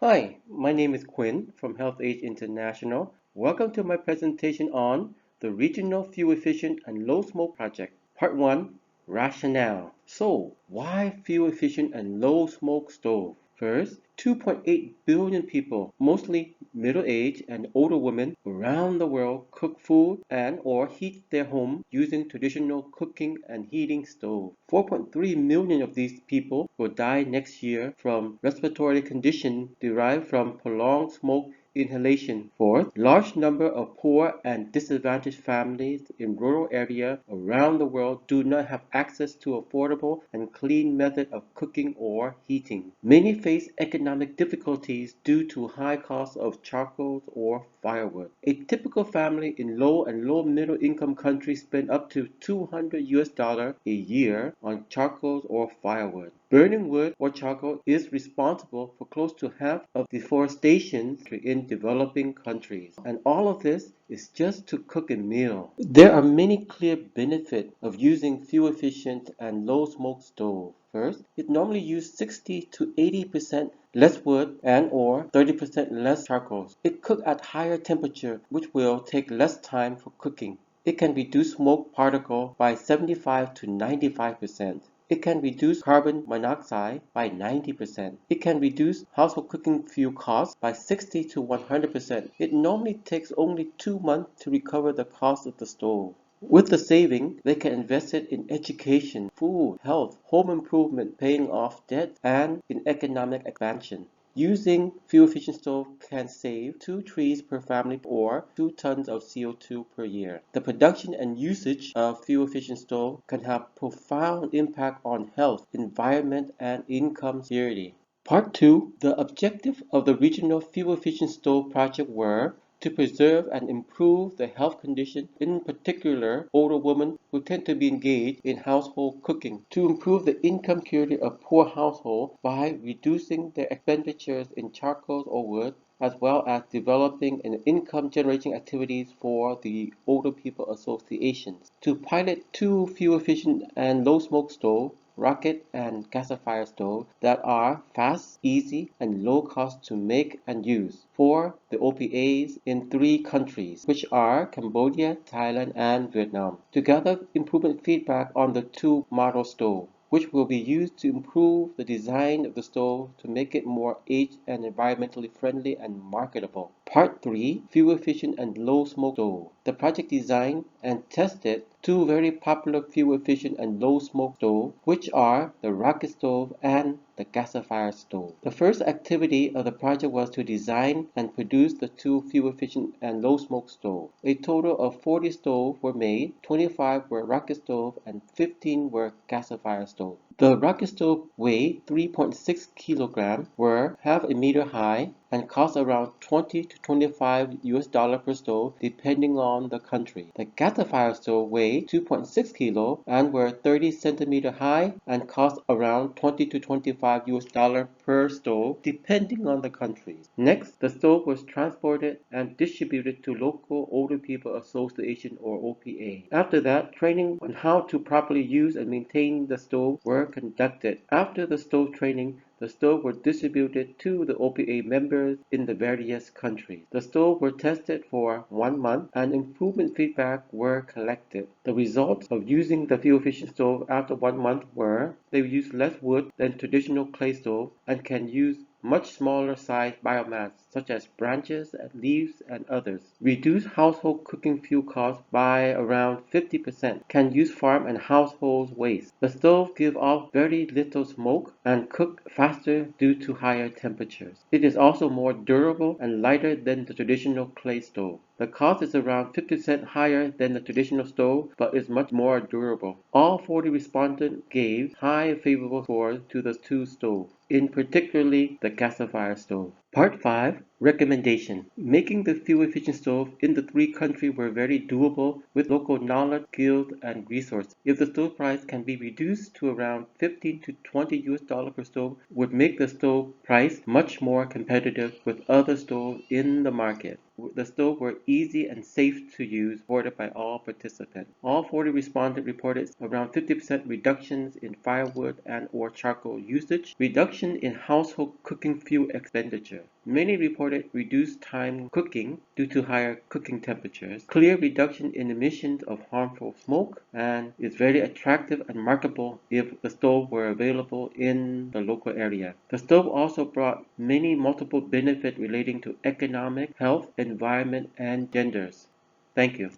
Hi, my name is Quinn from HelpAge International. Welcome to my presentation on the Regional Fuel Efficient and Low Smoke Project. Part 1, Rationale. So, why fuel efficient and low smoke stove? First, 2.8 billion people, mostly middle-aged and older women around the world cook food and or heat their home using traditional cooking and heating stoves. 4.3 million of these people will die next year from respiratory conditions derived from prolonged smoke inhalation. Fourth, large number of poor and disadvantaged families in rural areas around the world do not have access to affordable and clean method of cooking or heating. Many face economic difficulties due to high costs of charcoal or firewood. A typical family in low and low middle income countries spend up to $200 a year on charcoal or firewood. Burning wood or charcoal is responsible for close to half of deforestation in developing countries. And all of this is just to cook a meal. There are many clear benefits of using fuel efficient and low smoke stove. First, it normally uses 60 to 80% less wood and or 30% less charcoal. It cooks at higher temperature, which will take less time for cooking. It can reduce smoke particle by 75 to 95%. It can reduce carbon monoxide by 90%. It can reduce household cooking fuel costs by 60 to 100%. It normally takes only 2 months to recover the cost of the stove. With the saving, they can invest it in education, food, health, home improvement, paying off debt, and in economic expansion. Using fuel-efficient stove can save 2 trees per family or 2 tons of CO2 per year. The production and usage of fuel-efficient stove can have profound impact on health, environment, and income security. Part 2. The objective of the Regional Fuel Efficient Stove Project were to preserve and improve the health condition, in particular older women who tend to be engaged in household cooking, to improve the income security of poor households by reducing their expenditures in charcoal or wood, as well as developing an income generating activities for the older people associations, to pilot 2 fuel efficient and low smoke stoves, rocket and gasifier stove that are fast, easy, and low cost to make and use for the OPAs in 3 countries, which are Cambodia, Thailand, and Vietnam. To gather improvement feedback on the 2 model stove, which will be used to improve the design of the stove to make it more age and environmentally friendly and marketable. Part 3. Fuel efficient and low smoke stove. The project designed and tested 2 very popular fuel efficient and low smoke stoves, which are the rocket stove and the gasifier stove. The first activity of the project was to design and produce the 2 fuel-efficient and low-smoke stoves. A total of 40 stoves were made, 25 were rocket stoves and 15 were gasifier stoves. The rocket stove weighed 3.6 kilograms, were half a meter high, and cost around 20 to 25 US$ per stove depending on the country. The gasifier stove weighed 2.6 kilo and were 30 centimeter high and cost around 20 to 25 US$ per stove depending on the country. Next, the stove was transported and distributed to local older people association or OPA. After that, training on how to properly use and maintain the stove were conducted. After the stove training, the stoves were distributed to the OPA members in the various countries. The stoves were tested for 1 month and improvement feedback were collected. The results of using the fuel-efficient stove after 1 month were they use less wood than traditional clay stove and can use much smaller sized biomass such as branches and leaves and others. Reduce household cooking fuel costs by around 50%. Can use farm and household waste. The stove gives off very little smoke and cook faster due to higher temperatures. It is also more durable and lighter than the traditional clay stove. The cost is around 50% higher than the traditional stove, but is much more durable. All 40 respondents gave high favorable scores to the 2 stoves, in particularly the gasifier stove. Part 5. Recommendation. Making the fuel-efficient stove in the 3 countries were very doable with local knowledge, skills, and resources. If the stove price can be reduced to around 15 to 20 US$ per stove, would make the stove price much more competitive with other stoves in the market. The stoves were easy and safe to use, supported by all participants. All 40 respondents reported around 50% reductions in firewood and or charcoal usage, reduction in household cooking fuel expenditure, temperature. Many reported reduced time cooking due to higher cooking temperatures, clear reduction in emissions of harmful smoke, and is very attractive and marketable if the stove were available in the local area. The stove also brought many multiple benefits relating to economic, health, environment, and genders. Thank you.